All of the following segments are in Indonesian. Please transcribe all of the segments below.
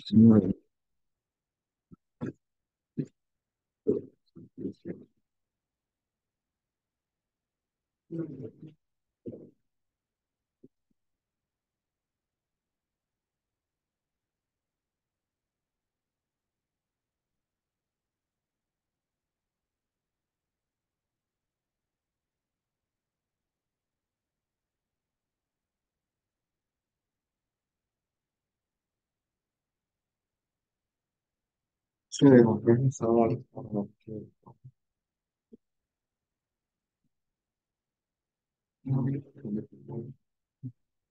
Semua. Semua. Assalamualaikum.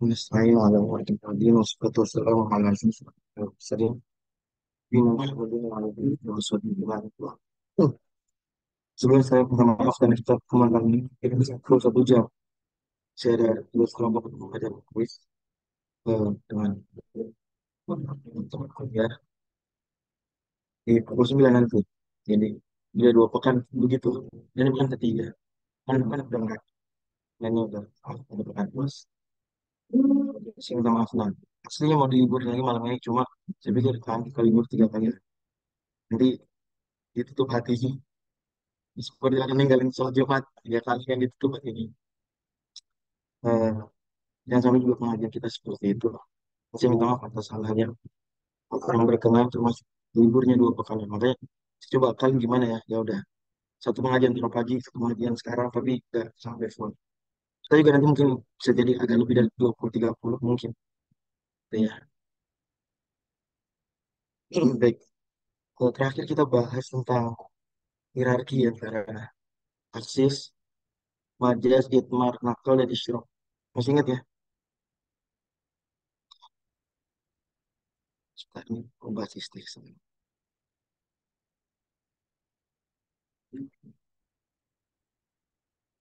Nasta'in ala wa'alakum wa salatu wassalamu ala asyrafil mursalin Muhammadin wa ala alihi wa sahbihi wa sallam. Sebelum saya minta maaf dan kita kembali ini bisa 1 jam. Saya ada 2 kelompok untuk mengajar kuis dengan teman kuliah di pukul 9 nanti. Jadi dia 2 pekan begitu. Dan ini bukan ketiga. Kan udah enggak. Dan ini udah ada pekan plus. Saya minta maaf nah. Aslinya mau diliburin lagi malam ini cuma saya pikir kan kita libur 3 kali. Nanti ditutup hati. Seperti akan ninggalin sholat Jumat 3 kali yang ditutup hati ini. Eh, Jangan sampai juga pengajian kita seperti itu. Saya minta maaf atas hal-hal yang berkenan termasuk liburnya 2 pekan. Makanya saya coba kalian gimana ya? Ya udah satu pengajian tiap pagi, satu pengajian sekarang, tapi nggak sampai full. Kita juga nanti mungkin bisa jadi agak lebih dari 20-30 mungkin. Ya, baik. Terakhir kita bahas tentang hierarki antara aksis, majas, itmar, nakal, dan isyrok. Masih ingat ya? Sekarang ini membahas istilah.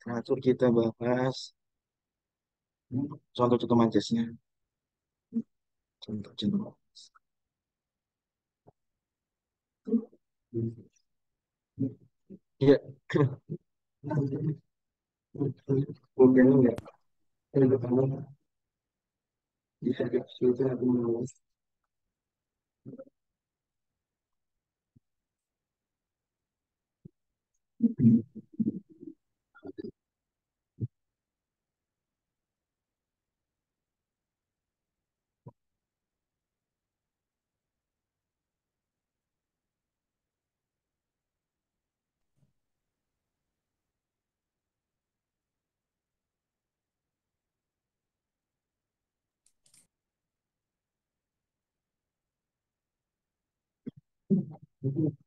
Terakhir kita bahas contoh-contoh majasnya. Contoh-contoh. Iya. Mungkin enggak. Ada kamu bisa kesulitan aku menulis.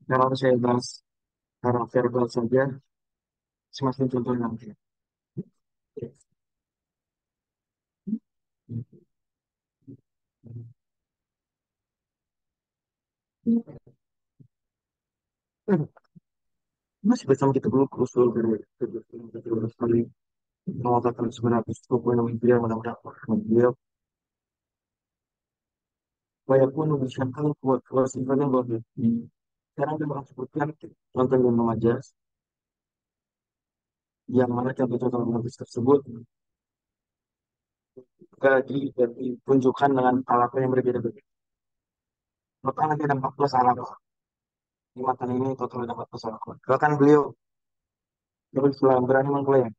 Kalau saya bahas secara verbal saja, semakin contoh nanti. Masih bersama kita dulu usul dari kedua kali mengatakan sebenarnya cukup yang beliau mudah-mudahan beliau walaupun misalkan buat sifatnya bahwa sekarang dia sebutkan contoh yang memajas yang mana contoh-contoh memajas tersebut ditunjukkan dengan alatnya yang berbeda-beda. Maka nanti ada 14 alat di matan ini total ada 14 alat. Bahkan beliau berani mengklaim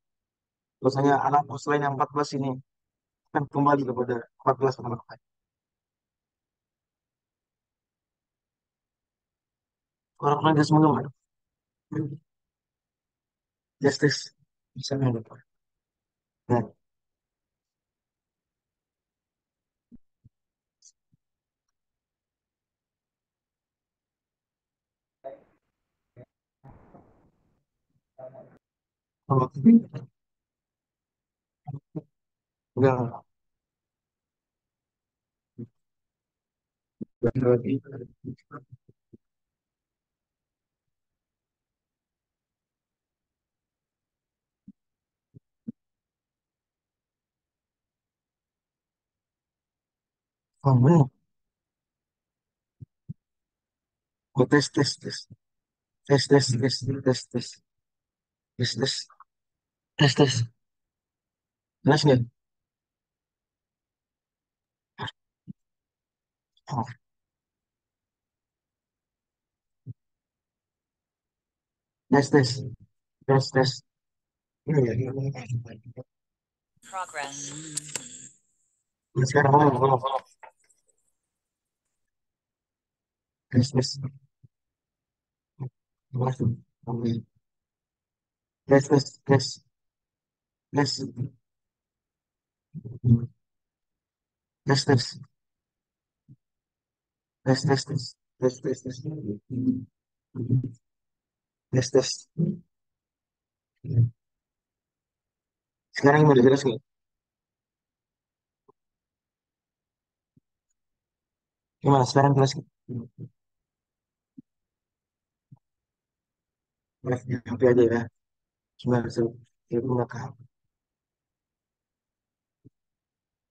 bahwasanya anak selain yang 14 ini akan kembali kepada 14 anak lain. Orang-orang dia semua ada. Justice bisa mendapat. Nah, kalau enggak berarti oh, benar. Oh, tes. Jelas nggak? Oh, tes tes tes tes. Iya, iya, iya. Sekarang ngomong, ngomong, ngomong. Tes tes. Masuk. Oke. Tes tes tes tes tes tes tes tes tes tes tes tes tes tes. Sekarang udah jelas nggak? Gimana sekarang jelas nggak? Jelas ya, HP aja ya. Cuma saya gunakan.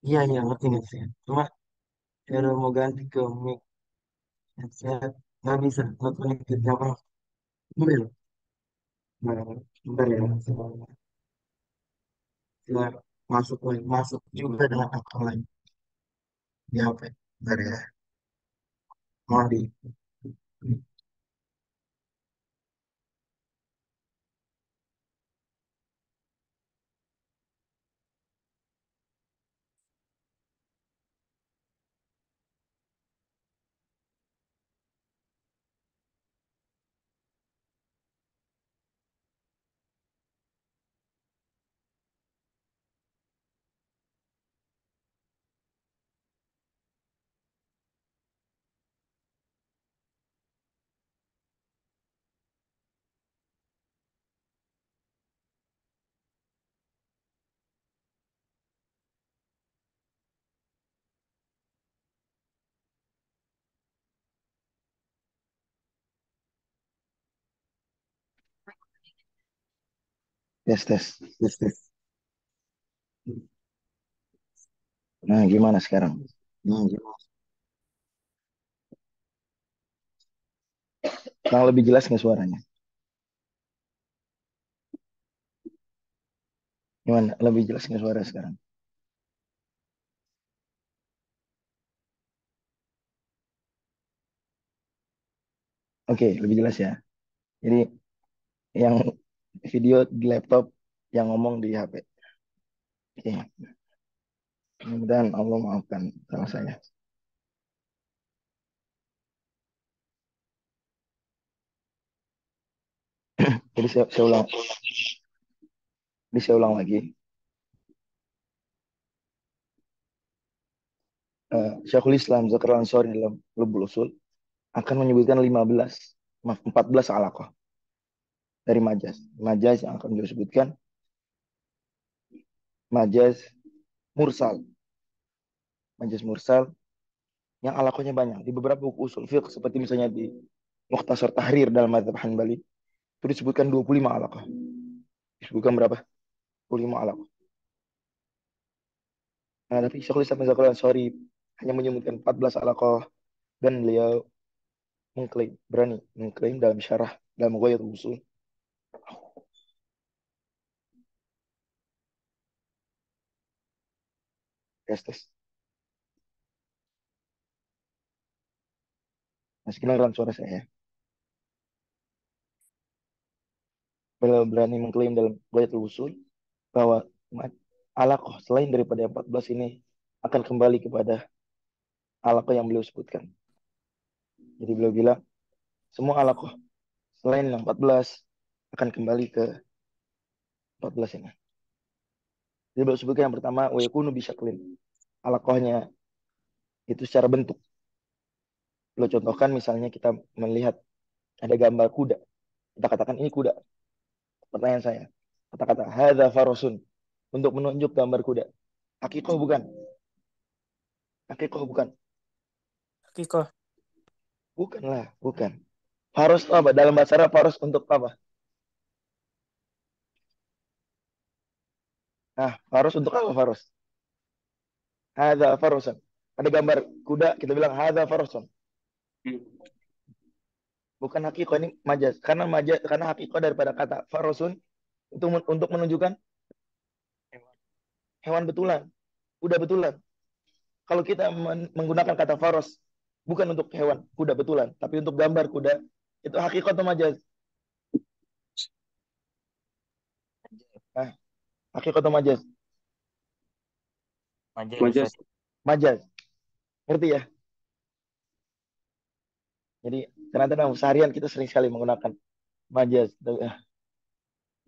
Iya iya ngerti nih saya. Cuma kalau mau ganti ke mic headset nggak bisa. Nggak connected apa? Bentar, bentar ya. Saya masuk lagi, masuk juga dengan akun lain di HP. Bentar ya. Mau di tes tes tes tes. Nah, gimana sekarang? Nah, gimana? Sekarang lebih jelas nggak suaranya? Gimana? Lebih jelas nggak suara sekarang? Oke, lebih jelas ya. Jadi yang video di laptop, yang ngomong di HP. Oke, mudah-mudahan Allah maafkan salah saya. Jadi saya ulang lagi. Syekhul Islam Zakaria Ansori dalam Lubul Usul akan menyebutkan 15, maaf, 14 alaqah dari majaz. Majaz yang akan beliau sebutkan majaz mursal. Majaz mursal yang alaqahnya banyak di beberapa buku usul fiqh seperti misalnya di Mukhtasar Tahrir dalam Madzhab Hanbali itu disebutkan 25 alaqah. Disebutkan berapa? 25 alaqah. Nah, tapi Syekhul Islam Zakaria Ansori hanya menyebutkan 14 alaqah dan beliau berani mengklaim dalam syarah dalam Ghayatul Usul. Tes tes. Nah, sekian suara saya. Beliau berani mengklaim dalam Ghayatul Usul bahwa alaqah selain daripada 14 ini akan kembali kepada alaqah yang beliau sebutkan. Jadi beliau bilang semua alaqah selain yang 14 akan kembali ke 14 ini. Jadi beliau sebutkan yang pertama wa yakunu bisyaklin. Alaqahnya itu secara bentuk. Beliau contohkan misalnya kita melihat ada gambar kuda. Kita katakan ini kuda. Pertanyaan saya. Kata-kata hadza farosun untuk menunjuk gambar kuda. Hakikoh bukan? Hakikoh bukan? Kiko. Bukanlah, bukan. Faros itu apa? Dalam bahasa Arab faros untuk apa? Nah, faros untuk apa faros? Hadza farosan. Ada gambar kuda, kita bilang hadza farosan. Bukan hakikoh, ini majaz. Karena hakikoh daripada kata farosun itu untuk menunjukkan hewan betulan, kuda betulan. Kalau kita menggunakan kata faros bukan untuk hewan kuda betulan, tapi untuk gambar kuda, itu hakikoh atau majaz? Hakikat atau majaz? Majas Majas. Ustaz. Majaz. Ngerti ya? Jadi ternyata dalam seharian kita sering sekali menggunakan majaz.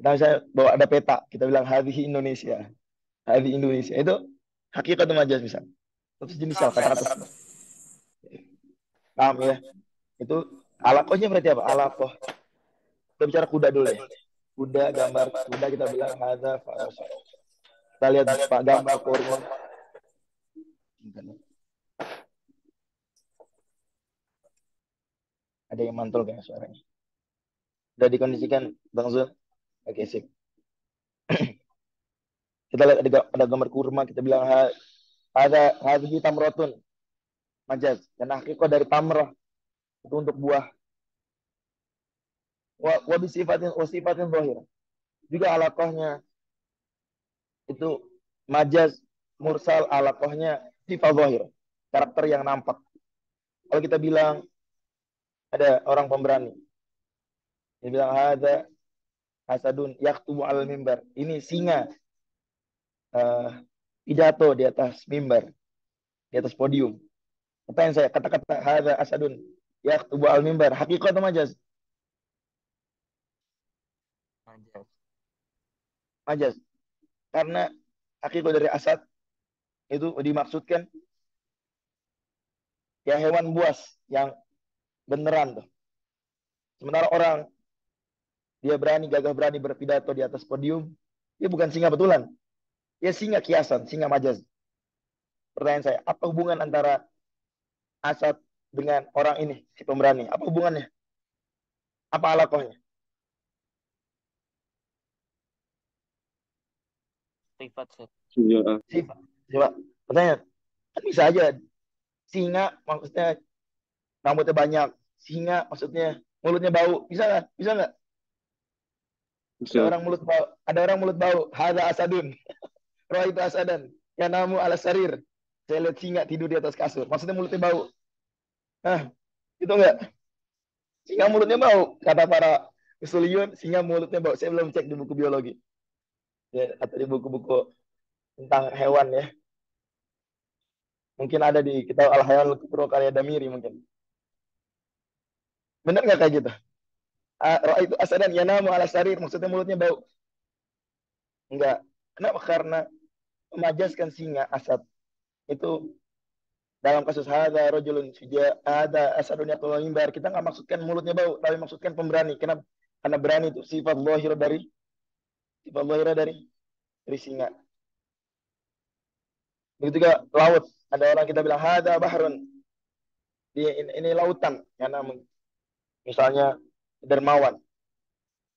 Kita misalnya bawa ada peta, kita bilang hadhi Indonesia. Hadhi Indonesia. Itu hakikat atau majaz misal. Itu jenis kata-kata. Paham ya? Itu alakohnya berarti apa? Alakoh. Kita bicara kuda dulu deh. Kuda, gambar kuda kita bilang hadza faros. Kita lihat pak gambar kurma. Ada yang mantul gak suaranya? Udah dikondisikan Bang Zul? Oke, sip. Kita lihat ada gambar kurma, kita bilang ada hadhihi tamrotun majaz. Dan hakikat dari tamrah itu untuk buah. Wa bisifatin wa sifatin zahir. Juga alakohnya itu majaz mursal alakohnya sifat zahir. Karakter yang nampak. Kalau kita bilang ada orang pemberani, dia bilang ada hasadun yaktubu al mimbar. Ini singa uh, pidato di atas mimbar, di atas podium. Pertanyaan saya, kata-kata ada asadun yaktubu al mimbar, hakikat atau majaz? Majas. Majaz. Karena hakikat dari asad itu dimaksudkan ya hewan buas yang beneran tuh. Sementara orang dia berani gagah berani berpidato di atas podium, dia bukan singa betulan. Dia singa kiasan, singa majaz. Pertanyaan saya, apa hubungan antara asad dengan orang ini, si pemberani? Apa hubungannya? Apa alakohnya? Sifat Ustaz. Ya. Sifat. Coba, pertanyaan. Kan bisa aja singa maksudnya rambutnya banyak, singa maksudnya mulutnya bau, bisa nggak? Bisa nggak? Ada Bisa. orang mulut bau, ada orang mulut bau. Hada asadun, roh itu asadan. Ya namu ala sarir. Saya lihat singa tidur di atas kasur. Maksudnya mulutnya bau. Nah, itu enggak. Singa mulutnya bau. Kata para usuliyun, singa mulutnya bau. Saya belum cek di buku biologi. Ya, atau di buku-buku tentang hewan ya. Mungkin ada di kitab Al-Hayawan Al-Kubra karya Damiri mungkin. Benar nggak kayak gitu? Roh itu asadan ya namu ala sarir. Maksudnya mulutnya bau. Enggak. Kenapa? Karena memajaskan singa asad itu dalam kasus hada rojulun fija ada asadun yatul mimbar kita nggak maksudkan mulutnya bau tapi maksudkan pemberani. Kenapa? Karena berani itu sifat zahir dari singa. Begitu juga laut. Ada orang kita bilang hada bahrun. Ini lautan. Karena misalnya dermawan.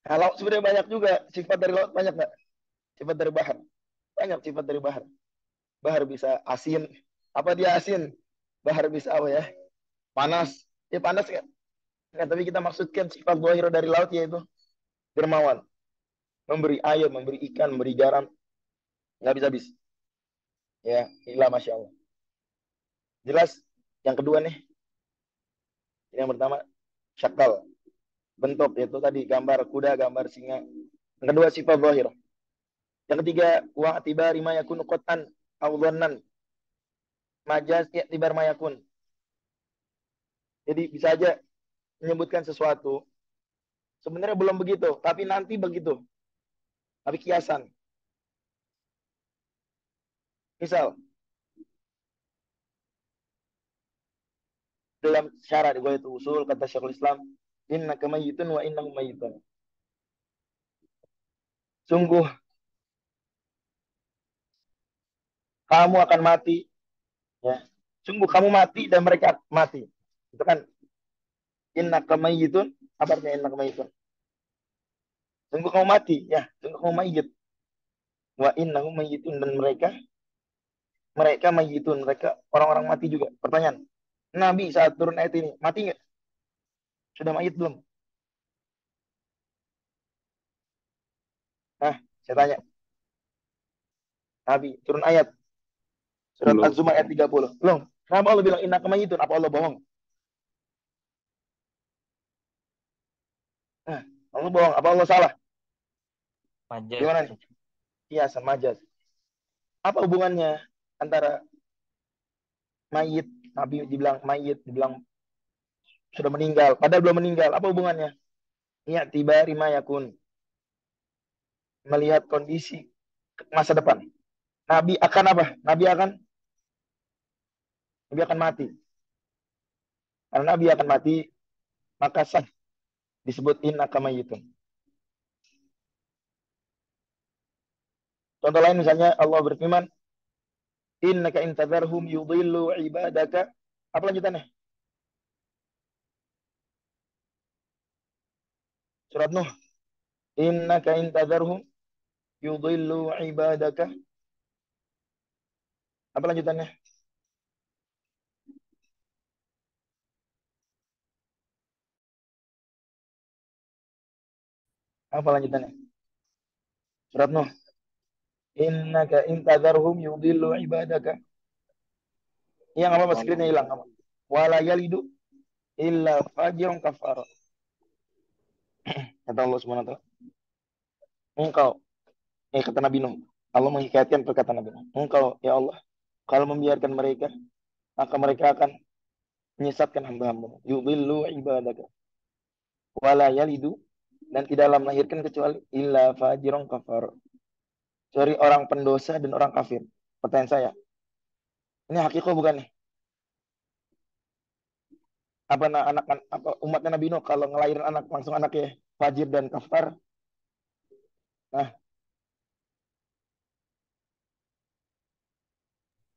Nah, laut sebenarnya banyak juga. Sifat dari laut banyak nggak? Sifat dari bahar. Banyak sifat dari bahar. Bahar bisa asin. Apa dia asin? Bahar bisa apa ya? Panas. Ya panas kan? Nah, tapi kita maksudkan sifat zahir dari laut yaitu dermawan. Memberi air, memberi ikan, memberi garam. Nggak bisa habis. Ya, inilah Masya Allah. Jelas? Yang kedua nih. Yang pertama, syakal. Bentuk, yaitu tadi gambar kuda, gambar singa. Yang kedua, sifat zahir. Yang ketiga, wa atibari ma yakunu qatan aw dhannan. Majaz i'tibar ma yakun. Jadi bisa aja menyebutkan sesuatu sebenarnya belum begitu, tapi nanti begitu. Tapi kiasan. Misal, dalam syarat gue itu usul kata Syekhul Islam, inna kamayyitun wa innahu mayyitun. Sungguh kamu akan mati, ya. Sungguh kamu mati dan mereka mati. Itu kan inna kamayyitun, apa artinya inna kamayyitun? Sungguh kamu mati, ya. Sungguh kamu mayyit. Wa innahu mayyitun dan mereka mayyitun, mereka orang-orang mati juga. Pertanyaan, Nabi saat turun ayat ini mati nggak? Sudah mayyit belum? Nah, saya tanya, Nabi turun ayat surat Belum. Az-Zumar ayat 30. Belum. Kenapa Allah bilang inna kamayyitun? Apa Allah bohong? Nah, Allah bohong. Apa Allah salah? Majas Gimana nih? Ustaz. kiasan majaz. Apa hubungannya antara mayit, Nabi dibilang mayit, dibilang sudah meninggal, padahal belum meninggal. Apa hubungannya? Ya tiba rima yakun, melihat kondisi masa depan. Nabi akan apa? Nabi akan mati. Karena Nabi akan mati, maka sah disebut innaka mayyitun. Contoh lain misalnya Allah berfirman, innaka intadharhum yudhillu ibadaka. Apa lanjutannya? Surat Nuh. Innaka intadharhum yudhillu ibadaka. Apa lanjutannya? Apa lanjutannya? Surat Nuh. Innaka intadharhum yudhillu ibadaka. Yang apa screen-nya hilang apa? Wala yalidu illa fajirun kafar. Kata Allah Subhanahu wa taala. Engkau, kata Nabi Nuh. Allah menghikayatkan perkataan Nabi Nuh. Engkau, ya Allah, kalau membiarkan mereka, maka mereka akan menyesatkan hamba-hamba. Yudhillu ibadaka. Wala yalidu, dan tidaklah melahirkan kecuali illa fajirun kafar. Dari orang pendosa dan orang kafir. Pertanyaan saya, ini hakikoh bukan nih? Apa anak apa umatnya Nabi Nuh kalau ngelahirin anak langsung anaknya fajir dan kafar? Nah,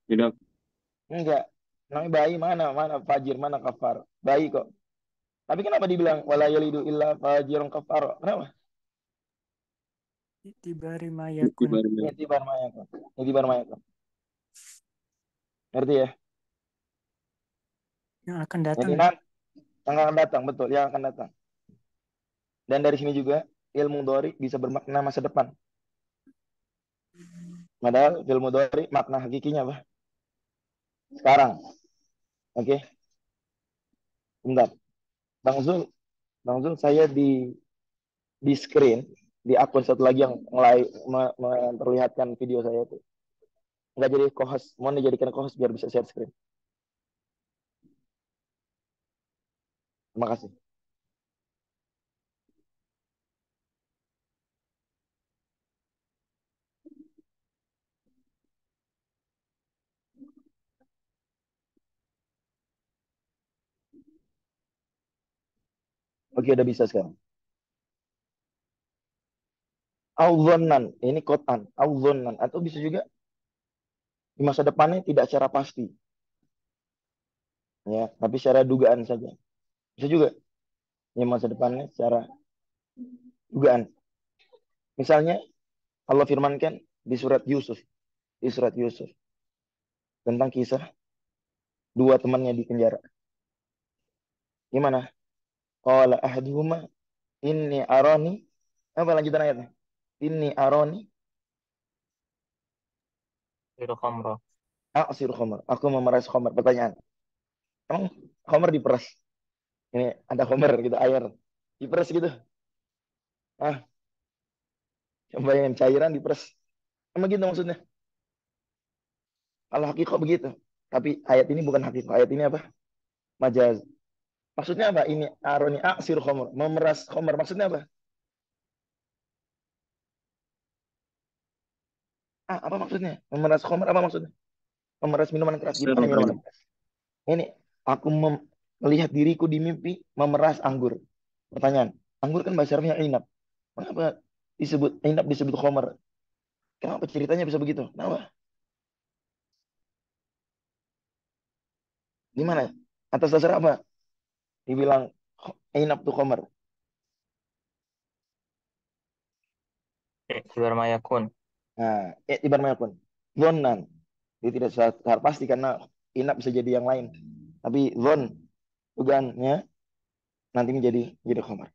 Tidak. enggak. Namanya bayi mana fajir, mana kafar? Bayi kok. Tapi kenapa dibilang wala yalidu illa fajirun kafar? Kenapa? Itibari mayakun. Itibar mayakun. Itibar mayakun. Ngerti ya? Yang akan datang. Jadi yang akan datang, betul, yang akan datang. Dan dari sini juga ilmu dori bisa bermakna masa depan. Padahal ilmu dori makna hakikinya apa? Sekarang. Oke. Bentar. Bang Zul, saya di screen di akun satu lagi yang mulai memperlihatkan video saya itu nggak jadi co-host, mau dijadikan co-host biar bisa share screen. Terima kasih. Oke, udah bisa sekarang. Audzonan, ini kotan. Audzonan, atau bisa juga di masa depannya tidak secara pasti, ya, tapi secara dugaan saja. Bisa juga di masa depannya secara dugaan. Misalnya Allah firmankan di surat Yusuf tentang kisah dua temannya di penjara. Gimana? Qala ahaduhuma inni arani, apa lanjutan ayatnya? Inni arani Itu khamra. asir khamar. Aku memeras khamar. Pertanyaan. Emang khamar diperas? Ini ada khamar gitu, air. Diperas gitu. Ah, coba yang cairan diperas. Emang gitu maksudnya? Kalau hakikat begitu. Tapi ayat ini bukan hakikat. Ayat ini apa? Majaz. Maksudnya apa? Ini aroni asir khamar. Memeras khamar. Maksudnya apa? Apa maksudnya? Memeras khamar apa maksudnya? Memeras minuman keras. Gimana minuman keras? Ini aku melihat diriku di mimpi memeras anggur. Pertanyaan, anggur kan bahasa Arabnya inab. Kenapa disebut khamar? Kenapa ceritanya bisa begitu? Kenapa? Gimana? Atas dasar apa? Dibilang inab tuh khamar. Itibar mayakun. Nah, ibarat mana pun. Zonan. Dia tidak secara pasti karena inab bisa jadi yang lain. Tapi zon, dugaannya nanti jadi khamar.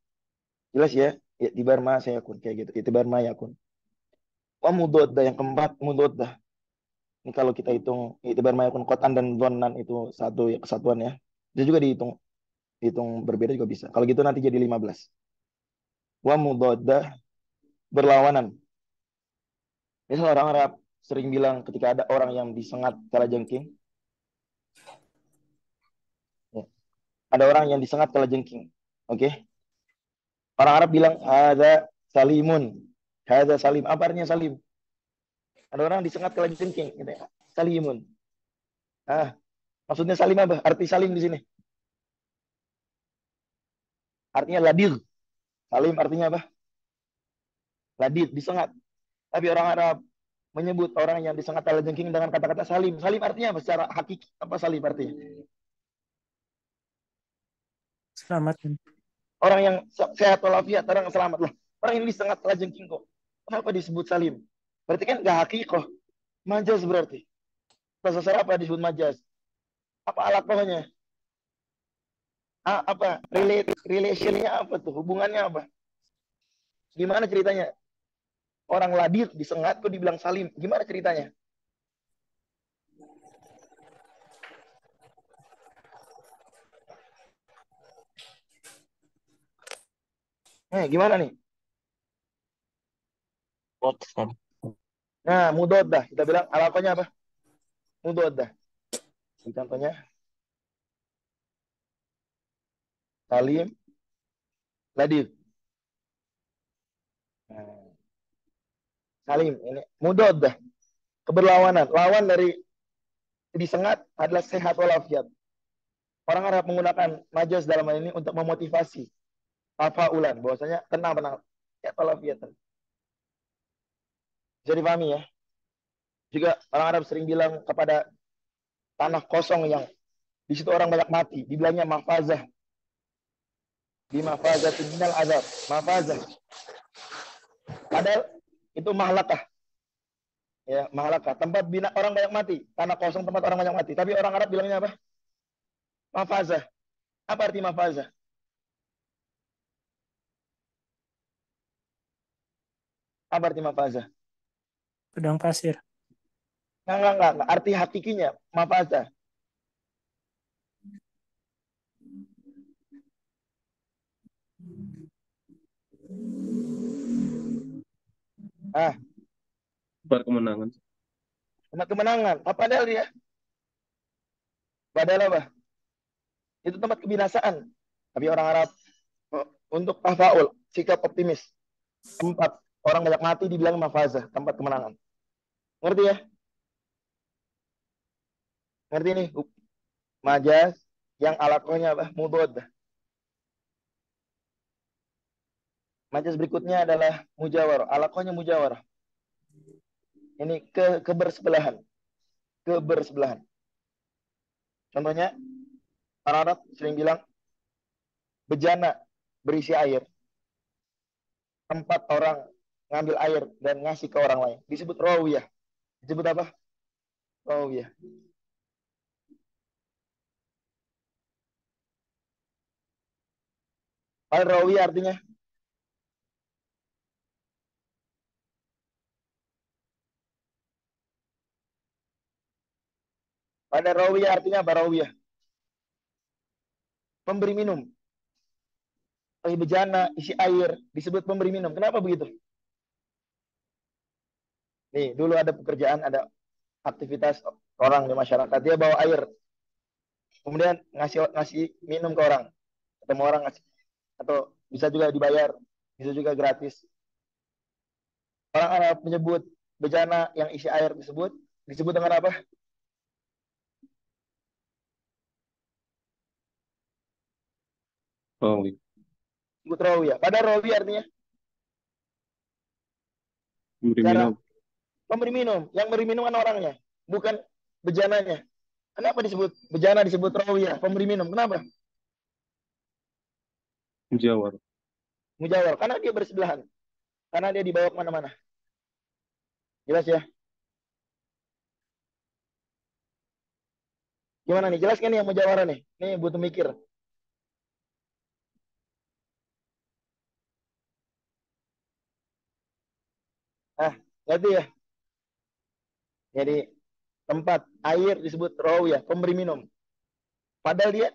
Jelas ya? Itibar ma saya kun kayak gitu. Itibar ma yakun. Wah mudoddah yang keempat mudoddah. Ini kalau kita hitung itibar ma yakun kotan dan zonan itu satu ya, kesatuan ya. Bisa juga dihitung berbeda juga bisa. Kalau gitu nanti jadi 15. Wa mudoddah berlawanan. Misal orang Arab sering bilang ketika ada orang yang disengat kalajengking, ya, ada orang yang disengat kalajengking. Oke. Orang Arab bilang ada salimun. Ada salim. Apa artinya salim? Ada orang disengat kalajengking, gitu ya. Salimun. Ah, maksudnya salim apa? Arti salim di sini. Artinya ladir. Salim artinya apa? Ladir, disengat. Tapi orang Arab menyebut orang yang disengat kalajengking dengan kata-kata salim. Salim artinya apa? Secara hakiki apa salim artinya? Selamat. Orang yang sehat walafiat, orang yang selamat lah. Orang yang disengat kalajengking kok. Kenapa disebut salim? Berarti kan gak hakikoh. Majaz berarti. Bahasa Arab apa disebut majaz? Apa alakohnya? Apa relationnya apa tuh? Hubungannya apa? Gimana ceritanya? Orang ladir disengat kok dibilang salim. Gimana ceritanya? Gimana nih? Ustaz. Nah, mudodah. Kita bilang alakohnya apa? Mudodah. Contohnya salim, ladir. Nah, salim ini mudodah. Keberlawanan. Lawan dari disengat adalah sehat walafiat. Orang Arab menggunakan majaz dalam hal ini untuk memotivasi tafaulan, bahwasanya tenang. Ya walafiat. Bisa dipahami ya? Juga orang Arab sering bilang kepada tanah kosong yang di situ orang banyak mati, dibilangnya mafazah. Di mafazah minal azab. Mafazah. Padahal itu mahlakah. Ya, mahlakah. Tempat bina orang banyak mati. Tanah kosong tempat orang banyak mati. Tapi orang Arab bilangnya apa? Mafazah. Apa arti mafazah? Apa arti mafazah? Padang pasir. Enggak. Arti hakikinya mafazah. Tempat kemenangan. Tempat kemenangan. Apa padahal dia? Padahal apa? Itu tempat kebinasaan. Tapi orang Arab untuk tafaul, sikap optimis. Tempat orang banyak mati dibilang mafazah, tempat kemenangan. Ngerti ya? Ngerti nih? Majaz yang alakohnya apa? Mudod. Majaz berikutnya adalah mujawar. Alakohnya mujawar. Ini kebersebelahan. Kebersebelahan. Contohnya, orang Arab sering bilang bejana berisi air. Tempat orang ngambil air dan ngasih ke orang lain. Disebut rawiyah. Disebut apa? Rawiyah. Rawiyah artinya pada rawiyah artinya apa rawiyah? Pemberi minum. Bejana isi air disebut pemberi minum. Kenapa begitu? Nih, dulu ada pekerjaan, ada aktivitas orang di masyarakat. Dia bawa air, kemudian ngasih minum ke orang. Ketemu orang ngasih, atau bisa juga dibayar, bisa juga gratis. Orang Arab menyebut bejana yang isi air disebut dengan apa? Rawi. Disebut rawiyah. Pada rawiyah artinya Memberi cara minum. pemberi minum. Yang beri minum kan orangnya, bukan bejananya. Kenapa disebut bejana disebut rawiyah, pemberi minum? Kenapa? Mujawar. Mujawar. Karena dia bersebelahan. Karena dia dibawa kemana-mana. Jelas ya? Gimana nih? Jelas kan nih yang mujawarah nih? Nih butuh mikir. Ngerti ya? Jadi tempat air disebut rawiyah, pemberi minum. Padahal dia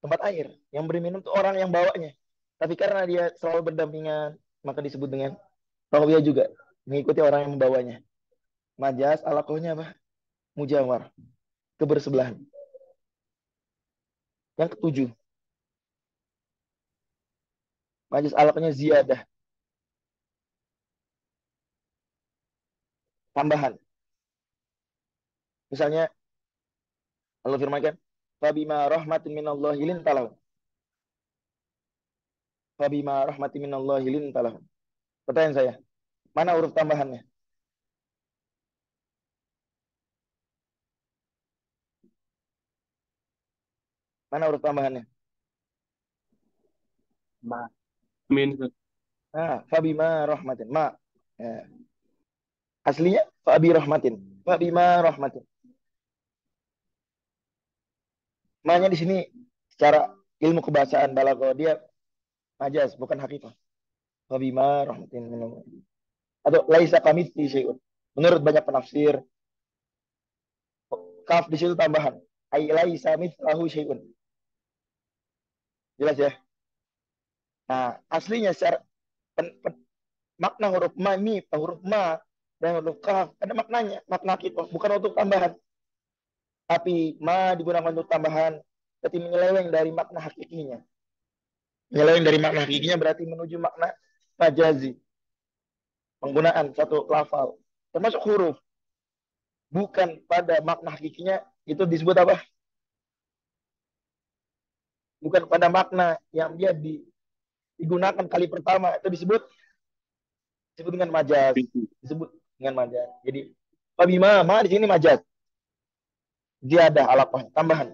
tempat air. Yang beri minum itu orang yang bawanya. Tapi karena dia selalu berdampingan, maka disebut dengan rawiyah juga. mengikuti orang yang membawanya. Majas alakohnya apa? Mujawar, kebersebelahan. Yang ketujuh, majas alakohnya ziyadah, tambahan. Misalnya Allah firmankan, "Fabima rahmatin minallahi lintalahu." Fabima rahmatin minallahi lintalahu. Pertanyaan saya, mana huruf tambahannya? Mana huruf tambahannya? Ma. Min. Fabima rahmatin. Ma. Ya. Aslinya fabi rahmatin. Fabima rahmatin. Makanya di sini secara ilmu kebahasaan balaghah dia majas bukan hakikat. Fabima rahmatin minallah. Atau laisa kamitsli syai'un. Menurut banyak penafsir, kaf di situ tambahan. Ai laisa mitslahu syai'un. Jelas ya? Nah, aslinya secara makna huruf ma ini, huruf ma dan huruf kaf ada maknanya, makna hakikat, bukan untuk tambahan. Tapi ma digunakan untuk tambahan berarti menyeleweng dari makna hakikinya. Menyeleweng dari makna hakikinya berarti menuju makna majazi. Penggunaan satu lafal termasuk huruf bukan pada makna hakikinya itu disebut apa? Bukan pada makna yang dia digunakan kali pertama itu disebut dengan majaz. Disebut dengan majaz. Jadi Fabima ma di sini majaz. Dia ada alapah tambahan.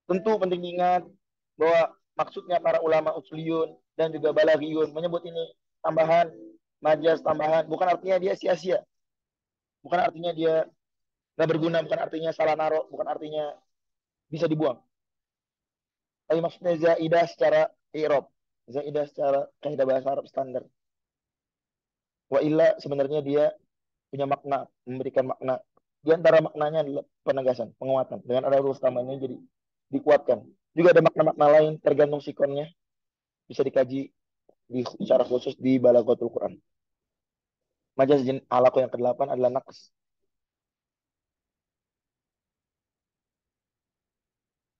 Tentu penting diingat bahwa maksudnya para ulama usuliyun dan juga balaghiyun menyebut ini tambahan, majaz tambahan, bukan artinya dia sia-sia. Bukan artinya dia nggak berguna, bukan artinya salah naruh, bukan artinya bisa dibuang. Tapi maksudnya zaidah secara i'rab, zaidah secara kaidah bahasa Arab standar. Wa illa sebenarnya dia punya makna, memberikan makna. Di antara maknanya adalah penegasan, penguatan. Dengan ada huruf tambahannya jadi dikuatkan. Juga ada makna-makna lain tergantung sikonnya. Bisa dikaji secara khusus di Balaghatul Quran. Majaz alaku yang ke-8 adalah naqs.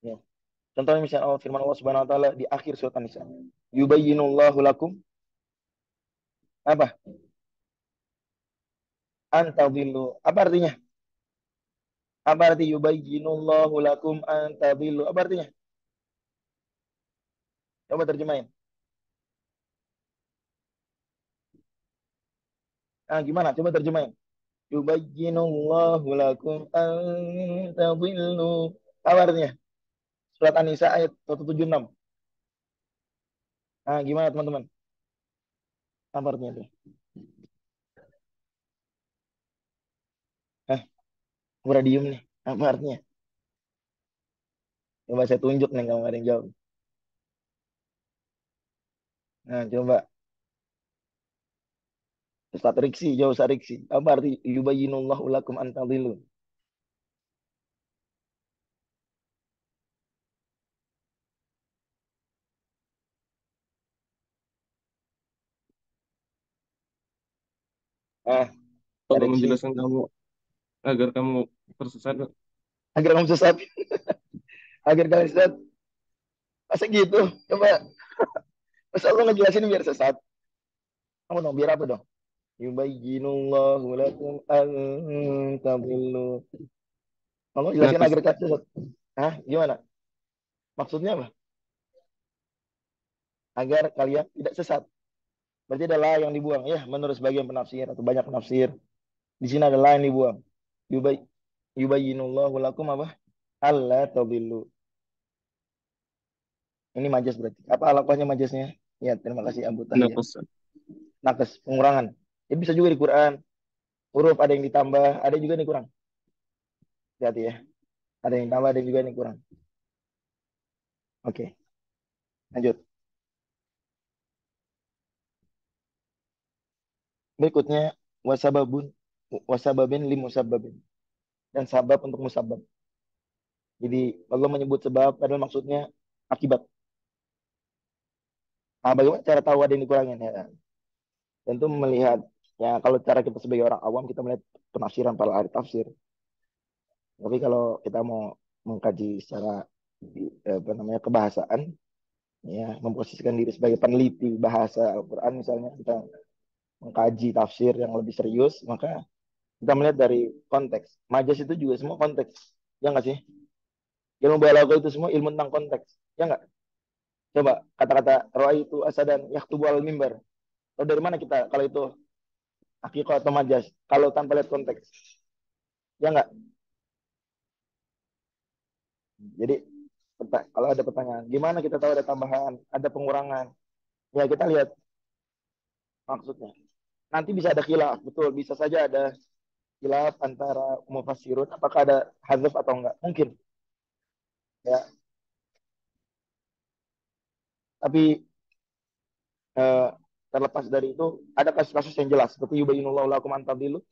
Ya. Contohnya misalnya firman Allah Subhanahu wa taala di akhir surat An-Nisa. Yubayyinullahu lakum apa? Antadillu. Apa artinya? Apa arti yubayyinullahu lakum antadillu? Apa artinya? Coba terjemahin. Gimana? Coba terjemahin. Yubayyinullahu lakum antadillu. Apa artinya? Surat An-Nisa ayat 176. Gimana teman-teman? Apa artinya itu? Udah diem nih. Apa artinya? Coba saya tunjuk nih kalau nggak ada yang jawab. Coba. Ustaz Riksi, jauh Ustaz Riksi. Apa arti yubayyinullahu lakum antadillu? Ustaz Tolong Riksi. menjelaskan kamu agar kamu tersesat. Agar kamu sesat. Agar kalian sesat. Masa gitu? Coba. Masa Allah ngejelasin biar sesat? Kamu dong, biar apa dong? Yubayyinullahu lakum antadillu. Kamu jelasin Nakes. agar kalian sesat. Gimana? Maksudnya apa? Agar kalian tidak sesat. Berarti adalah yang dibuang. Ya, menurut sebagian penafsir atau banyak penafsir. Di sini adalah yang dibuang. Yubayyinullahu lakum apa? Alla tadillu. Ini majas berarti. Apa alaqahnya majasnya? Ya, terima kasih Abu Tahiyah. Nakes. Nakes, pengurangan. Jadi bisa juga di Quran. Huruf ada yang ditambah, ada juga yang dikurang. Hati ya. Ada yang tambah, ada juga yang kurang. Oke, lanjut. Berikutnya wasababun wasababin li musababin dan sabab untuk musabab. Jadi Allah menyebut sebab adalah maksudnya akibat. Bagaimana cara tahu ada yang dikurangin ya? Tentu melihat Ya, kalau cara kita sebagai orang awam, kita melihat penafsiran para ahli tafsir. Tapi kalau kita mau mengkaji secara apa namanya kebahasaan, ya memposisikan diri sebagai peneliti bahasa Al-Quran misalnya, kita mengkaji tafsir yang lebih serius, maka kita melihat dari konteks. Majas itu juga semua konteks. Ya nggak sih? Ilmu balaghah itu semua ilmu tentang konteks. Ya nggak? Coba kata-kata roa itu asadan yaktubu al mimbar. Tahu dari mana kita kalau itu hakikah atau majas? Kalau tanpa lihat konteks. Ya nggak? Jadi kalau ada pertanyaan, gimana kita tahu ada tambahan, ada pengurangan? Ya kita lihat maksudnya. Nanti bisa ada khilaf, betul. Bisa saja ada khilaf antara mufassirun, apakah ada hazaf atau enggak? Mungkin. Ya, tapi eh, terlepas dari itu, ada kasus-kasus yang jelas. Seperti yubayyinullahu lakum an tadillu.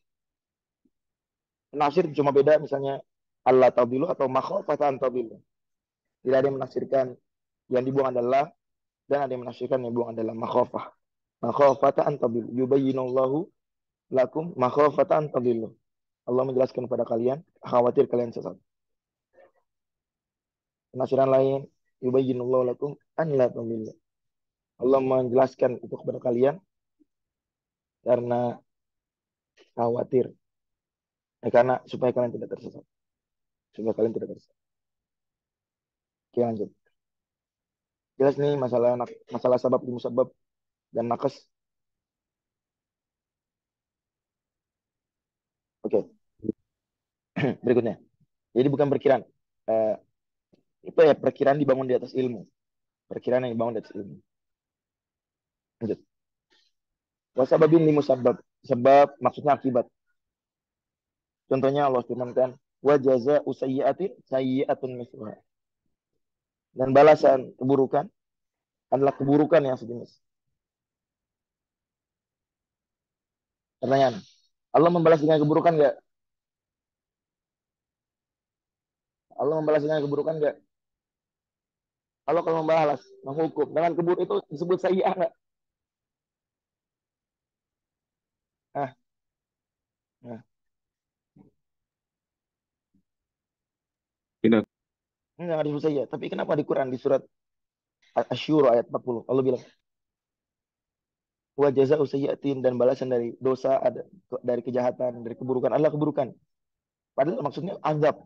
Penafsir cuma beda, misalnya Allah tadillu atau makhofata an tadillu. Tidak ada yang menafsirkan yang dibuang adalah, dan ada yang menafsirkan yang dibuang adalah makhofah. Makhofata an tadillu. Yubayyinullahu lakum makhofata an tadillu. Allah menjelaskan kepada kalian, khawatir kalian sesat. Penafsiran lain, yubayyinullahu lakum an la tadillu. Allah menjelaskan itu kepada kalian karena khawatir. Karena supaya kalian tidak tersesat. Supaya kalian tidak tersesat. Oke, lanjut. Jelas nih masalah sabab di musabab dan nakes. Oke. Berikutnya. Jadi bukan perkiraan. Eh, itu ya perkiraan dibangun di atas ilmu. Perkiraan yang dibangun di atas ilmu. Lanjut. Wasababin li musabab. Sebab maksudnya akibat. Contohnya Allah firmankan, wa jazaa'u sayyi'atin sayyi'atun mithluha. Dan balasan keburukan adalah keburukan yang sejenis. Pertanyaan, Allah membalas dengan keburukan enggak? Allah membalas dengan keburukan enggak? Allah kalau membalas, menghukum dengan keburuk itu disebut sayyi'ah enggak? Nah, nah. Tidak. Enggak disebut sayyi'ah. Tapi kenapa di Quran di surat Asy-Syura ayat 40 Allah bilang wa jazaa'u sayyi'atin dan balasan dari dosa ada dari kejahatan, dari keburukan adalah keburukan. Padahal maksudnya azab,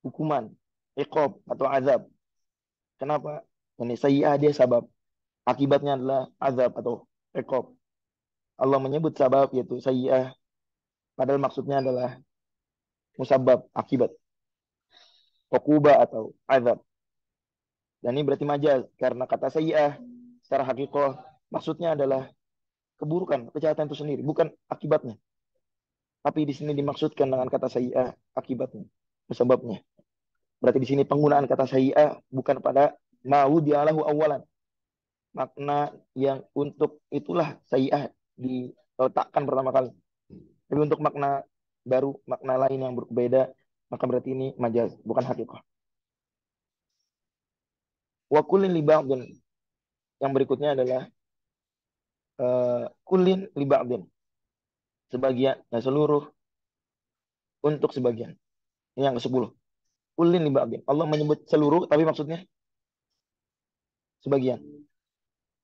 hukuman, iqab atau azab. Kenapa? Ini sayyi'ah dia sabab. Akibatnya adalah azab atau iqab. Allah menyebut sabab yaitu sayyi'ah padahal maksudnya adalah musabab, akibat, uqubah atau azab. Dan ini berarti majaz karena kata sayyi'ah secara hakikah maksudnya adalah keburukan, kejahatan itu sendiri, bukan akibatnya. Tapi di sini dimaksudkan dengan kata sayyi'ah akibatnya, sebabnya. Berarti di sini penggunaan kata sayyi'ah bukan pada mau dialahu awalan. Makna yang untuk itulah sayyi'ah diletakkan pertama kali. Tapi untuk makna baru, makna lain yang berbeda, maka berarti ini majaz, bukan hakikah. Wa kullin li ba'din. Yang berikutnya adalah kullin li ba'din. Sebagian, nah seluruh untuk sebagian. Ini yang ke-10. Kullin li ba'din. Allah menyebut seluruh tapi maksudnya sebagian.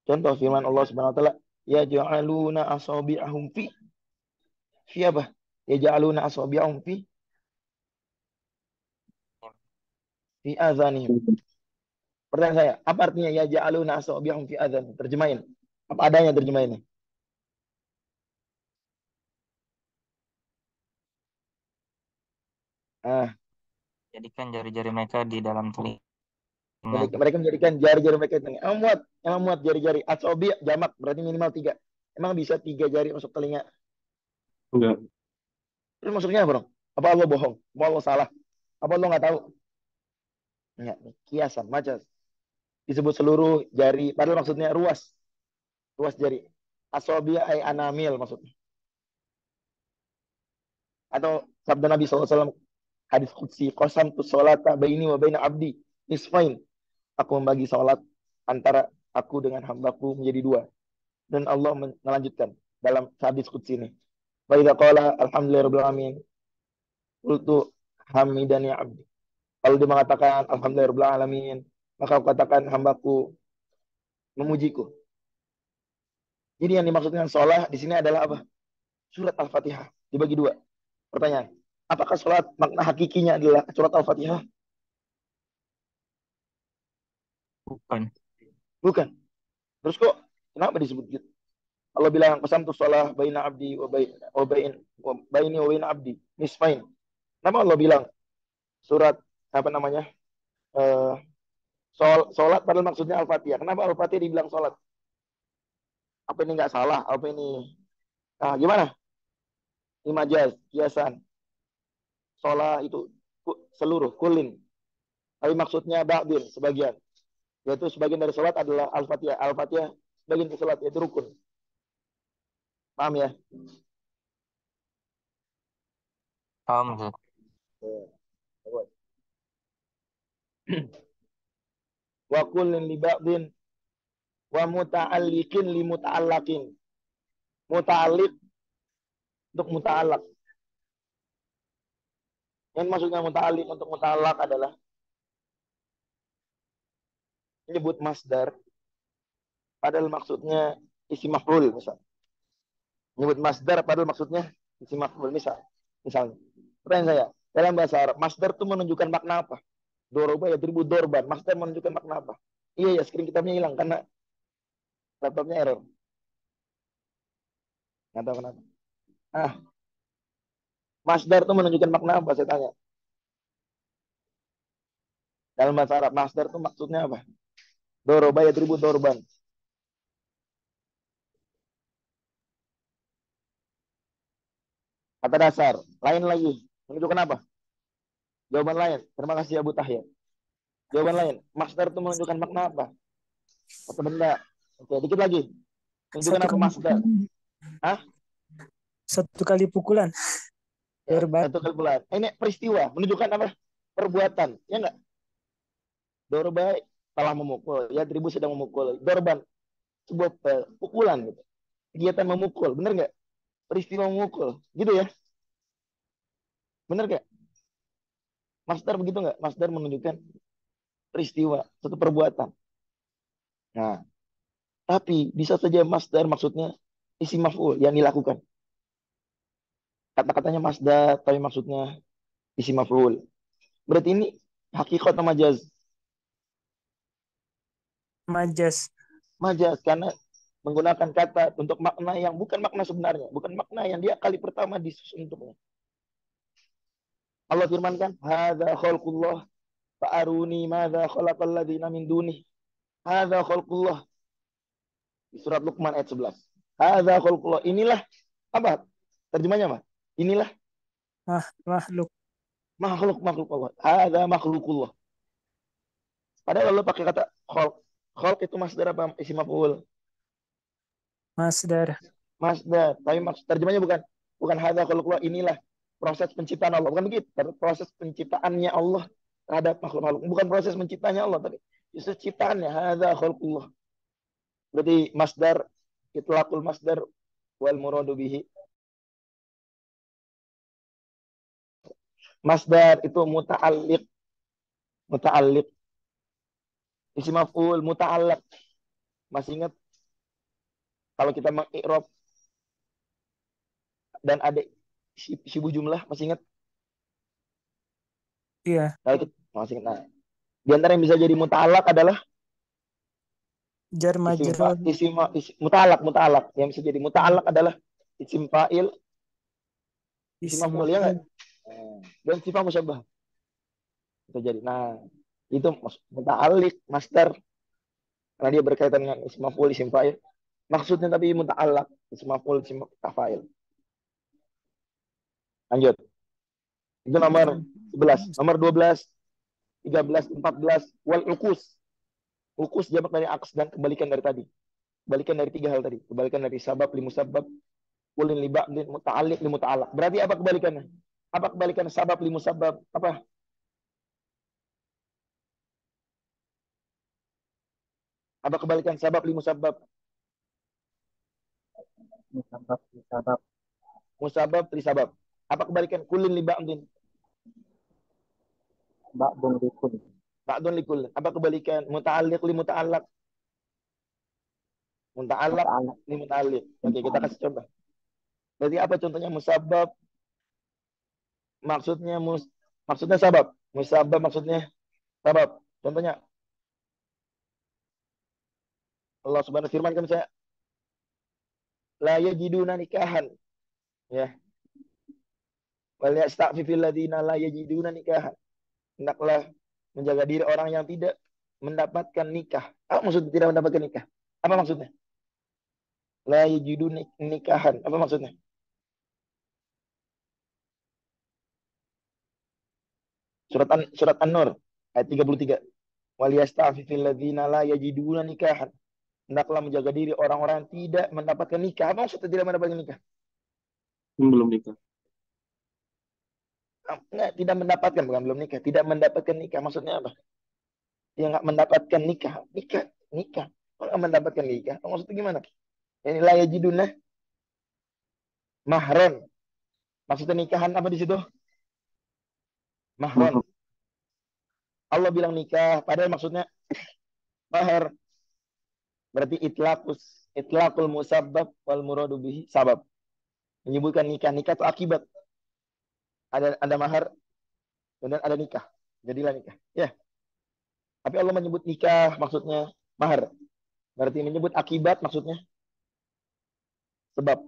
Contoh firman Allah Subhanahu wa taala, ya ja'aluna asabi'ahum fi apa? Ya ja'aluna asabi'ahum fi azanihim. Pertanyaan saya, apa artinya ya ja'aluna asabi'ahum fi azan? Terjemahin. Apa adanya terjemahinnya? Ah, Jadikan jari-jari mereka di dalam telinga. mereka menjadikan jari-jari mereka itu. Emang muat jari-jari. Asabi jamak berarti minimal 3. Emang bisa 3 jari masuk telinga? Enggak. Terus maksudnya apa dong? Apa Allah bohong? Apa Allah salah? Apa Allah nggak tahu? Enggak, kiasan, macam disebut seluruh jari, padahal maksudnya ruas jari. Asabi ay anamil maksudnya. Atau sabda Nabi SAW hadis qudsi qasam tu sholata baini wa baina abdi nisfain. Aku membagi salat antara aku dengan hambaku menjadi 2. Dan Allah melanjutkan dalam hadis qudsi ini. Wa idza qala alhamdulillahirabbil alamin qultu hamidani abdi. Kalau dia mengatakan alhamdulillahirabbil alamin, maka aku katakan hambaku memujiku. Jadi yang dimaksud dengan sholat di sini adalah apa? Surat Al-Fatihah dibagi dua. Pertanyaan, apakah sholat makna hakikinya adalah surat Al-Fatihah? Bukan. Bukan. Terus kok kenapa disebut gitu? Allah bilang pesan tuh sholat baina abdi baini wa baina abdi nisfain. Kenapa Allah bilang surat apa namanya? Eh, sholat padahal maksudnya Al-Fatihah. Kenapa Al-Fatihah dibilang sholat? Apa ini nggak salah? Apa ini? Nah, gimana? Ini majaz, kiasan. Sholat itu seluruh, kulin. Tapi maksudnya ba'din, sebagian. Yaitu sebagian dari sholat adalah Al-Fatihah. Al-Fatihah sebagian dari sholat, yaitu rukun. Paham ya? Paham, Ustaz. Wa kullin li ba'din wa muta'alliqin li muta'allaqin. Muta'alliq untuk muta'allaq. Yang maksudnya muta'alliq untuk muta'allaq adalah menyebut masdar padahal maksudnya isi maf'ul misal. Menyebut masdar padahal maksudnya isi maf'ul misalnya. Pertanyaan saya, dalam bahasa Arab, masdar itu menunjukkan makna apa? Doroba ya tribu dorban. Masdar menunjukkan makna apa? Iya ya, screen kitabnya hilang karena laptopnya error. Nggak tahu kenapa. Ah, masdar itu menunjukkan makna apa? Saya tanya. Dalam bahasa Arab, masdar itu maksudnya apa? Doroba ya tribu dorban. Kata dasar. Lain lagi. Menunjukkan apa? Jawaban lain. Terima kasih Abu Tahya. Jawaban lain. Masdar itu menunjukkan makna apa? Atau benda. Oke, dikit lagi. Menunjukkan Satu apa kali masdar? pukulan. Hah? Satu kali pukulan. Ya, Dorban. satu kali bulan. Ini peristiwa. Menunjukkan apa? Perbuatan. Ya enggak? Dorba telah memukul. Ya, tribu sedang memukul. Dorban. Sebuah pukulan. Gitu. Kegiatan memukul. Benar nggak? Peristiwa memukul. Gitu ya? Benar nggak? Masdar begitu nggak? Masdar menunjukkan peristiwa. Satu perbuatan. Nah, tapi bisa saja masdar maksudnya isi maf'ul yang dilakukan. Kata-katanya masdar, tapi maksudnya isi maf'ul. Berarti ini hakikat atau majaz? Majas. Majaz karena menggunakan kata untuk makna yang bukan makna sebenarnya, bukan makna yang dia kali pertama disusun untuknya. Allah firmankan, "Hadza khalqullah fa'aruni madza khalaqal ladzina min dunih." Hadza khalqullah di surat Luqman ayat 11. Hadza khalqullah. Inilah apa? Terjemahnya apa? Inilah Makhluk. makhluk Allah. Hadza makhlukullah. Padahal Allah pakai kata khalq. Khalq itu masdar apa? Isim maf'ul. Masdar. Masdar. Tapi maksud terjemahnya bukan hadza khalqullah, inilah proses penciptaan Allah. Bukan begitu. Tapi proses penciptaannya Allah terhadap makhluk-makhluk. Bukan proses menciptanya Allah, tapi justru ciptaannya. Hadza khalqullah. Berarti masdar itlaqul masdar wal muradu bihi. Masdar itu muta'alliq. Muta'alliq. Isim maf'ul muta'allaq. Masih ingat kalau kita mengi'rab dan ada sibu jumlah, masih ingat? Iya. Kalau kita masih ingat. Nah, di antara yang bisa jadi muta'allaq adalah Jar majrur. muta'allaq yang bisa jadi muta'allaq adalah isim fa'il, isim Isim maf'ul ya enggak? maf'ul. Dan sifat musyabbah bisa jadi. Nah, itu muta'alliq masdar karena dia berkaitan dengan isim maf'ul, isim fa'il. Maksudnya tapi muta'allaq, isim maf'ul, isim fa'il. Lanjut. Itu nomor 11. Nomor 12, 13, 14 wal ukus. Ukus jamak dari aks dan kebalikan dari tadi. Kebalikan dari tiga hal tadi. Kebalikan dari sabab li musabbab, ulin li ba'din, muta'alliq li muta'allaq. Berarti apa kebalikannya? Apa kebalikan sabab li musabbab? Apa? Apa kebalikan sabab li musabbab? Musabab, musabab, Musabab, trisabab. Apa kebalikan kulin li ba'din? ba'dun likul. Ba'dun li kulin. Apa kebalikan muta'alliq li muta'allaq? Muta'allaq Muta'ala, li muta'alliq. Oke, kita muta'ala. kasih contoh. Berarti apa contohnya musabab? Maksudnya maksudnya sabab. Musabab maksudnya sabab. Contohnya Allah Subhanahu firman kan saya la yajiduna nikahan ya. Wal yasta'fifil ladzina la yajiduna nikahan. Hendaklah menjaga diri orang yang tidak mendapatkan nikah. Apa maksudnya tidak mendapatkan nikah? Apa maksudnya? La yajiduna nikahan. Apa maksudnya? Surat An-Nur ayat 33. Wal yasta'fifil ladzina la yajiduna nikahan. Hendaklah menjaga diri orang-orang yang tidak mendapatkan nikah. Apa maksudnya tidak mendapatkan nikah? Yang belum nikah. Enggak, tidak mendapatkan, bukan belum nikah. Tidak mendapatkan nikah. Maksudnya apa? Dia nggak mendapatkan nikah. Nikah, nikah. Kalau nggak mendapatkan nikah, maksudnya gimana? Ini la yajiduna mahron. Maksudnya nikahan apa di situ? Mahron. Allah bilang nikah, padahal maksudnya mahar. Berarti itlaqul musabbab wal muradu bihi sabab. Menyebutkan nikah. Nikah itu akibat. Ada mahar, kemudian ada nikah. Jadilah nikah. Ya. Tapi Allah menyebut nikah maksudnya mahar. Berarti menyebut akibat maksudnya sebab.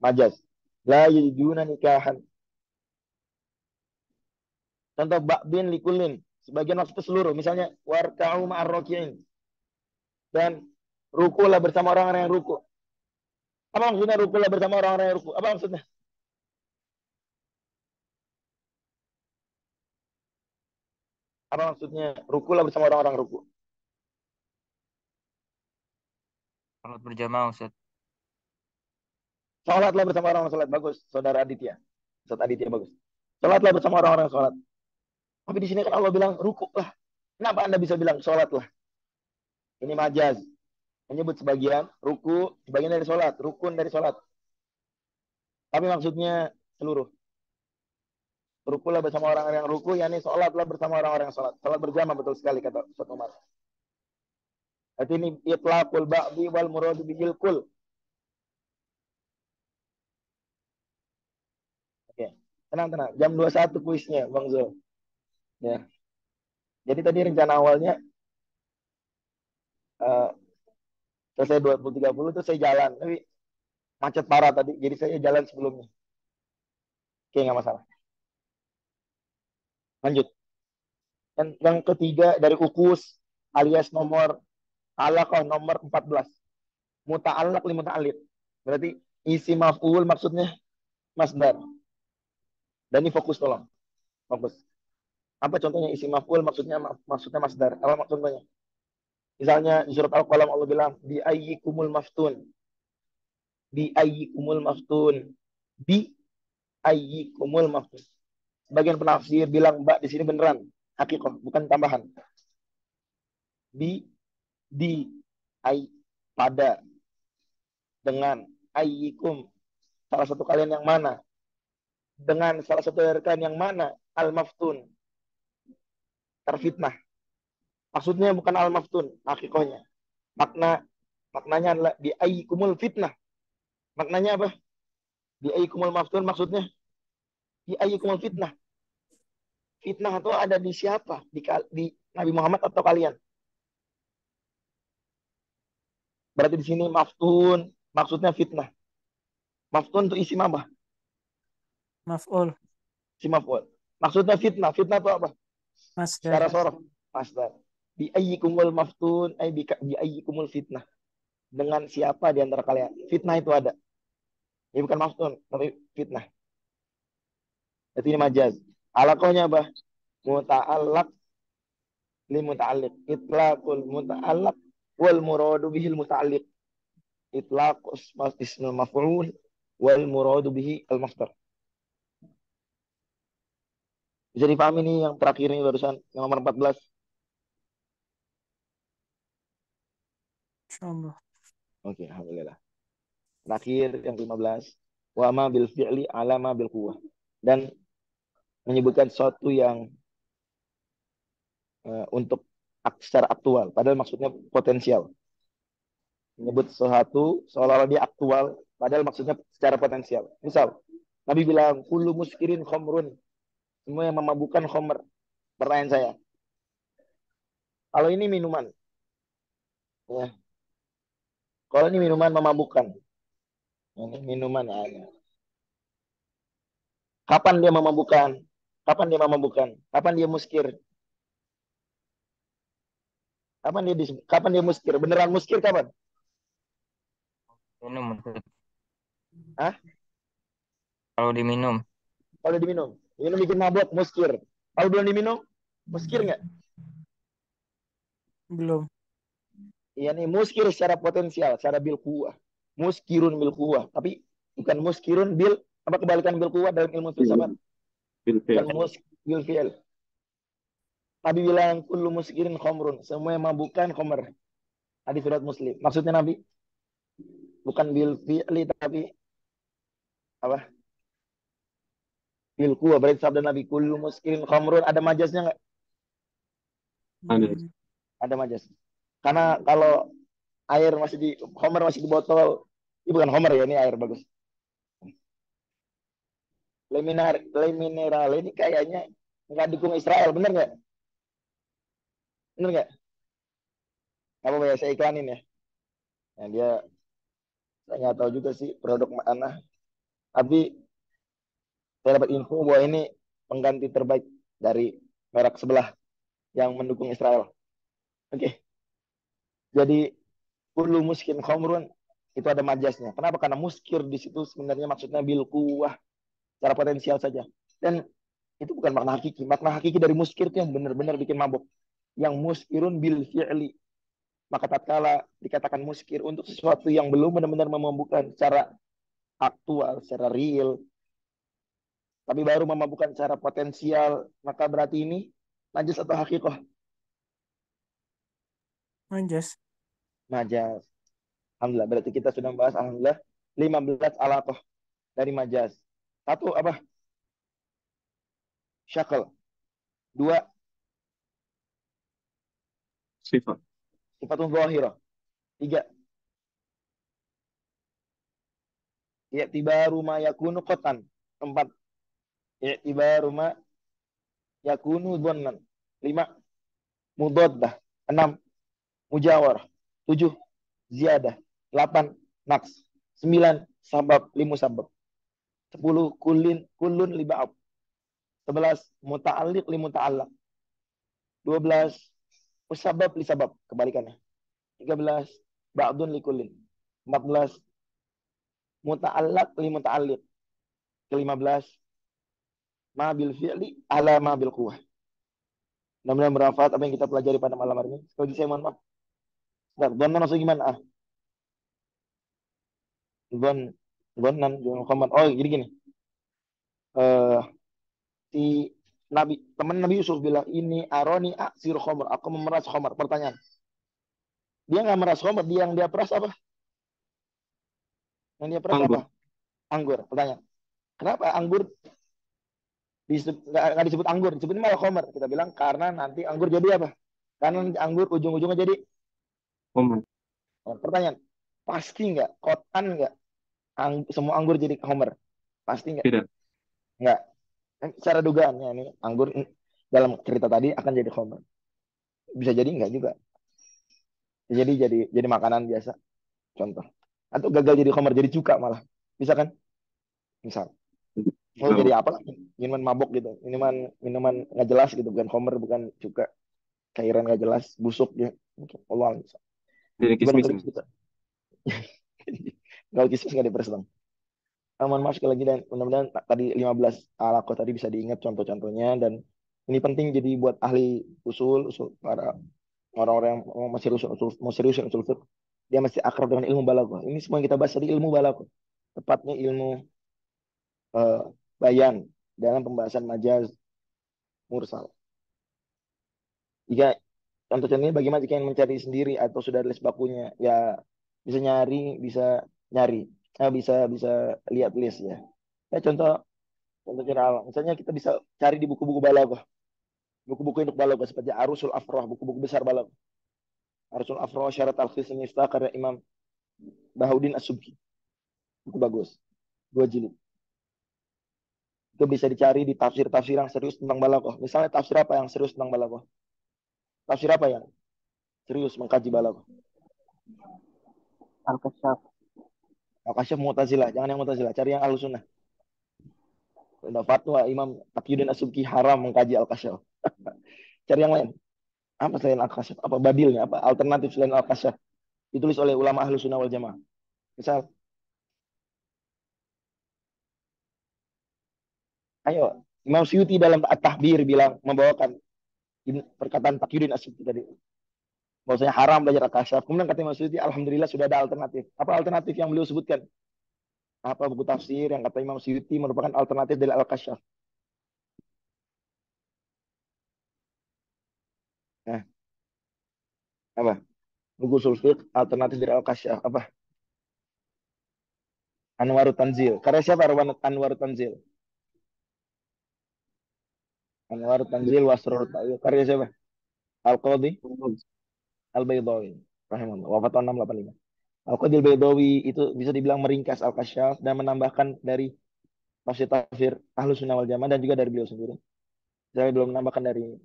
Majaz. La yajiduna nikahan. Contoh ba'din likulin. Sebagian maksudnya seluruh. Misalnya warka'u ma'ar roki'in. Dan rukulah bersama orang-orang yang ruku. Apa maksudnya rukulah bersama orang-orang yang ruku? Apa maksudnya? Apa maksudnya rukulah bersama orang-orang ruku? Salat berjamaah Ustaz. Sholatlah bersama orang-orang sholat. Bagus, saudara Aditya. Ustaz Aditya bagus. Sholatlah bersama orang-orang sholat. Tapi di sini kan Allah bilang ruku lah. Kenapa Anda bisa bilang sholatlah? Ini majaz. Menyebut sebagian ruku, sebagian dari sholat. Rukun dari sholat. Tapi maksudnya seluruh. Rukulah bersama orang-orang yang ruku, yakni sholatlah bersama orang-orang yang sholat. Sholat berjamaah betul sekali kata Ustaz Umar. Berarti ini itlaqul ba'di wal muradu bihil kul. Oke. Tenang. Jam 21 kuisnya, Bang Zul. Ya. Jadi tadi rencana awalnya uh, selesai 20.30 itu saya jalan. Tapi macet parah tadi. Jadi saya jalan sebelumnya. Oke, nggak masalah. Lanjut. Dan yang ketiga dari ukus alias nomor alaqah nomor 14. Muta'allaq li muta'allid. Berarti isi maf'ul maksudnya masdar. Dan ini fokus tolong. Fokus. Apa contohnya isi maf'ul maksudnya masdar? Apa contohnya? Misalnya di surat Al-Qalam Allah bilang bi ayyikumul maftun. Bi ayyikumul maftun. Bi ayyikumul maftun. Sebagian penafsir bilang mbak di sini beneran hakikoh, bukan tambahan. Di ay pada dengan ayyikum salah satu kalian yang mana? Dengan salah satu dari kalian yang mana? Al-maftun. Terfitnah. Maksudnya bukan al-maftun, hakikohnya. Maknanya adalah di ayyikumul fitnah. Maknanya apa? Di ayyikumul maftun maksudnya di ayyikumul fitnah. Fitnah itu ada di siapa? Di Nabi Muhammad atau kalian? Berarti di sini maftun maksudnya fitnah. Maftun itu isi apa? Maf'ul. Isi maf'ul. Maksudnya fitnah. Fitnah itu apa? Secara Masdar. sorof. Masdar. Bi ayyikumul maftun ay bi ayyikumul fitnah. Dengan siapa di antara kalian? Fitnah itu ada. Ini bukan maftun, tapi fitnah. Jadi ini majaz. Alakohnya apa? Muta'allaq li muta'alliq. Itlaqul muta'allaq wal muradu bihil muta'alliq. Itlaq ismul maf'ul wal muradu bihi al masdar. Bisa dipahami nih yang terakhir ini barusan yang nomor 14. Insyaallah. Oke, alhamdulillah. Terakhir yang 15. Wa ma bil fi'li ala ma bil quwwah. Dan menyebutkan sesuatu yang untuk secara aktual. Padahal maksudnya potensial. Menyebut sesuatu seolah-olah dia aktual. Padahal maksudnya secara potensial. Misal, Nabi bilang, kullu muskirin khomrun. Semua yang memabukkan khomer. Pertanyaan saya, kalau ini minuman, ya, kalau ini minuman memabukkan, ini minuman ya. Kapan dia memabukkan? Kapan dia memabukkan? Kapan dia muskir? Kapan dia muskir? Beneran muskir kapan? Minum Ustaz. Hah? Kalau diminum. Kalau diminum. Minum bikin mabuk, muskir. Kalau belum diminum, muskir nggak? Belum. Iya nih, muskir secara potensial, secara bil kuwah. Muskirun bil kuwah. Tapi bukan muskirun bil, apa kebalikan bil kuwah dalam ilmu filsafat? Bil Bukan fi'l. bil fi'il. Nabi bilang, kullu muskirin khomrun. Semua yang mabukkan khomer. Hadis riwayat Muslim. Maksudnya Nabi, bukan bil fi'li, tapi apa? Bil kuwah. Berarti sabda Nabi, kullu muskirin khomrun. Ada majasnya nggak? Ada. Hmm. Ada majas. Karena kalau air masih di Homer masih di botol, ini bukan Homer ya, ini air bagus. Le Mineral ini kayaknya nggak dukung Israel, bener nggak? Bener nggak? Apa ya, saya iklanin ya. Nah, dia saya nggak tahu juga sih produk mana, tapi saya dapat info bahwa ini pengganti terbaik dari merek sebelah yang mendukung Israel. Oke, jadi kullu muskin khomrun itu ada majasnya. Kenapa? Karena muskir di situ sebenarnya maksudnya bil kuwah, secara potensial saja. Dan itu bukan makna hakiki. Makna hakiki dari muskir itu yang benar-benar bikin mabuk. Yang muskirun bil fi'li. Maka tatkala dikatakan muskir untuk sesuatu yang belum benar-benar memabukkan secara aktual, secara real, tapi baru memabukkan secara potensial, maka berarti ini najis atau hakikoh? Majas. Majas. Alhamdulillah. Berarti kita sudah membahas, alhamdulillah, 15 alaqah dari majas. Satu apa? Syakal. Dua, Sifat. sifatun zahirah. Tiga, i'tibaru ma yakunu qatan. Empat, i'tibaru ma yakunu dhannan. Lima, mudaddah. Enam, mujawarah. Tujuh, ziyadah. Delapan, naqs. Sembilan, sabab limu sabab. Sepuluh, kulun liba'ab. Sebelas, muta'alliq li muta'allaq. 12, usabab li sabab. Kebalikannya. 13, ba'dun li kullin. 14, muta'allaq li muta'alliq. Ke-15, ma bil fi'li ala ma bil quwah. Mudah-mudahan bermanfaat apa yang kita pelajari pada malam hari ini. Sekali lagi saya mohon maaf. Don maksudnya gimana? Don Donan Muhammad. Oh, jadi gini. Eh si teman Nabi Yusuf bilang, ini aroni aksir khomer. Aku memeras khomer. Pertanyaan. Dia nggak meras khomer. Dia peras apa? Yang dia peras apa? Anggur. Anggur. Pertanyaan. Kenapa anggur nggak disebut anggur? Disebut malah khomer. Kita bilang karena nanti anggur jadi apa? Karena nanti anggur ujung-ujungnya jadi. Homer. Pertanyaan. Pasti nggak? Kotan nggak? Semua anggur jadi homer? Pasti nggak? Tidak. Nggak. Secara dugaannya ini anggur dalam cerita tadi akan jadi homer. Bisa jadi nggak juga. Jadi makanan biasa. Contoh. Atau gagal jadi homer, jadi cuka malah. Bisa kan? Misal. Mau Tahu. jadi apa lah? Minuman mabok gitu. Minuman nggak jelas gitu. Bukan homer, bukan cuka. Cairan nggak jelas, busuk ya. Allah. Jadi Gimana kismis. kalau kita? Kalau kismis nggak diperes dong. Mohon maaf sekali lagi, dan mudah-mudahan tadi 15 alaqah tadi bisa diingat contoh-contohnya, dan ini penting jadi buat ahli usul para orang-orang yang mau serius usul fiqh, dia mesti akrab dengan ilmu balaghah. Ini semua yang kita bahas tadi ilmu balaghah. Tepatnya ilmu eh, bayan dalam pembahasan majaz mursal. Jika contoh-contohnya bagaimana jika ingin mencari sendiri atau sudah ada les bakunya, ya bisa nyari bisa bisa lihat list ya. Ya contoh contoh cara awal. Misalnya kita bisa cari di buku-buku balaghah, buku-buku untuk balaghah seperti Arusul Afrah, buku-buku besar balaghah. Arusul Afrah, Syarat Al-Khis Miftah karya Imam Bahaudin As-Subki. Buku bagus, 2 jilid. Itu bisa dicari di tafsir-tafsir yang serius tentang balaghah. Misalnya tafsir apa yang serius tentang balaghah? Tafsir apa yang serius mengkaji balaghah? Al-Kasyaf. Al-Kasyaf Mu'tazilah, jangan yang Mu'tazilah, cari yang Ahlussunnah. Ada fatwa Imam Taqiyuddin As-Subki haram mengkaji Al-Kasyaf. Cari yang lain. Apa selain Al-Kasyaf? Apa badilnya? Apa alternatif selain Al-Kasyaf? Ditulis oleh ulama Ahlussunnah wal Jamaah. Misal, ayo, Imam Suyuti dalam At-Tahbir bilang membawakan perkataan Taqiyuddin As-Subki tadi. Bahwasanya haram belajar Al-Kasyaf. Kemudian kata Imam Suyuti, alhamdulillah sudah ada alternatif. Apa alternatif yang beliau sebutkan? Apa buku tafsir yang kata Imam Suyuti merupakan alternatif dari Al-Kasyaf? Nah, apa? Buku usul fiqh alternatif dari Al-Kasyaf. Apa? Anwarut Tanzil. Karya siapa Anwarut Tanzil? Anwarut Tanzil Wasrul Ta'wil. Karya siapa? Al-Qadhi Al-Baydawi. Rahimahullah. Wafat tahun 685. Al-Qadhi Al-Baydawi itu bisa dibilang meringkas Al-Kasyaf dan menambahkan dari tafsir-tafsir Ahlus Sunnah wal Jamaah dan juga dari beliau sendiri. Saya belum menambahkan dari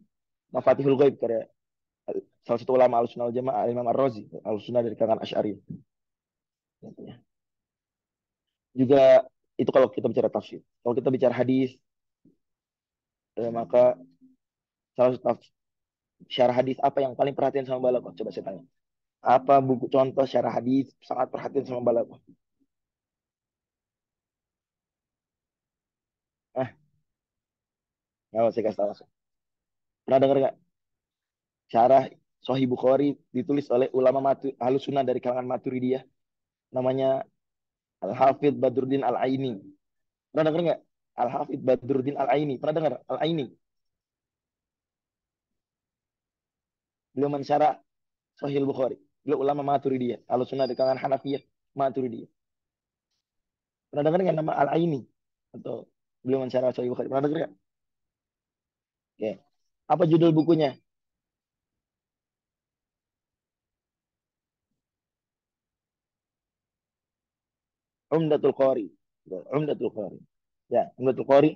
Mafatihul Ghaib karya salah satu ulama Ahlus Sunnah wal Jamaah Imam Ar-Razi, Ahlus Sunnah dari kalangan Asy'ari. Juga itu kalau kita bicara tafsir. Kalau kita bicara hadis, maka salah satu syarah hadis apa yang paling perhatian sama balaghah? Coba saya tanya. Apa buku contoh syarah hadis sangat perhatian sama balaghah? Ah, nggak saya kasih tahu langsung. Pernah dengar nggak? Syarah Sahih Bukhari ditulis oleh ulama Ahlus Sunnah dari kalangan Maturidiyah. Namanya Al-Hafidh Badruddin Al-Aini. Pernah dengar nggak? Al-Hafidh Badruddin Al-Aini. Pernah dengar? Al-Aini. Beliau mensyarah Sahih Bukhari. Beliau ulama Maturidiyah. Ahlus Sunnah dari kalangan Hanafiyah Maturidiyah. Pernah dengar nggak nama Al-Aini? Atau beliau mensyarah Sahih Bukhari. Pernah dengar nggak? Oke. Apa judul bukunya? Umdatul Qari. Umdatul Qari. Ya, Umdatul Qari,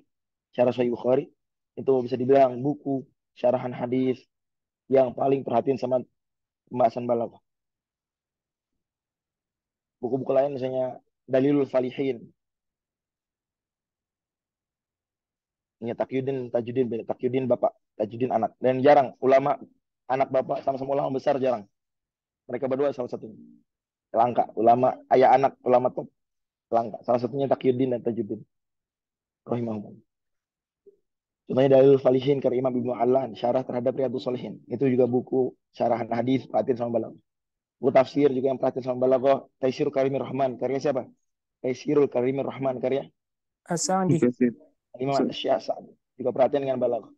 syarah Sahih Bukhari itu bisa dibilang buku syarahan hadis yang paling perhatian sama pembahasan balaghah. Buku-buku lain misalnya Dalilul Falihin, ini Takyuddin bapak, Tajuddin anak. Dan jarang ulama anak bapak sama-sama ulama besar jarang. Mereka berdua salah satunya. Langka, ulama ayah anak ulama top langka. Salah satunya Takyuddin dan Tajuddin rahimahumullah. Contohnya Dalilul Falihin karya Imam Ibnu Allan, syarah terhadap Riyadhus Shalihin. Itu juga buku syarahan hadis perhatian sama balaghah. Buku tafsir juga yang perhatian sama balaghah, Taisirul Karimir Rahman karya siapa? Taisirul Karimir Rahman karya As-Sa'di. كثير Imam Syafi'i. Juga perhatian dengan balaghah.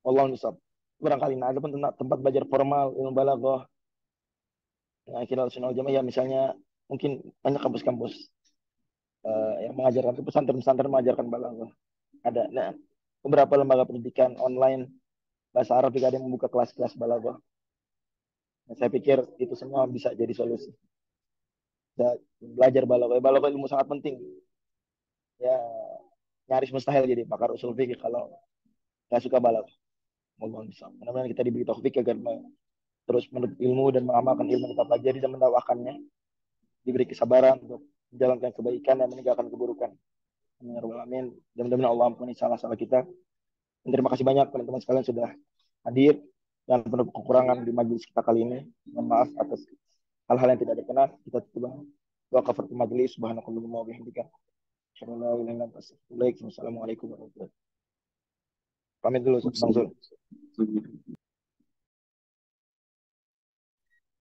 Wallahu nusab. Barangkali nah, ada pun tempat belajar formal ilmu balaghah. Nah, kita Sunnah Jamaah ya misalnya mungkin banyak kampus-kampus yang mengajarkan itu pesantren-pesantren mengajarkan balaghah. Ada. Nah, beberapa lembaga pendidikan online bahasa Arab juga ada yang membuka kelas-kelas balaghah. Nah, saya pikir itu semua bisa jadi solusi. Bisa belajar balaghah. Balaghah ilmu sangat penting. Ya, nyaris mustahil jadi pakar usul fikih kalau nggak suka balaghah. Mudah-mudahan kita diberi taufik agar terus menuntut ilmu dan mengamalkan ilmu yang kita pelajari dan mendakwakannya. Diberi kesabaran untuk menjalankan kebaikan dan meninggalkan keburukan. Amin. Dan mudah-mudahan Allah ampuni salah-salah kita. Dan terima kasih banyak teman-teman sekalian sudah hadir dan penuh kekurangan di majelis kita kali ini. Mohon maaf atas hal-hal yang tidak berkenan. Kita tutup doa kafaratul majelis. Subhanakallahumma wa bihamdika. Assalamualaikum warahmatullahi wabarakatuh. Pamit dulu Bang Zul.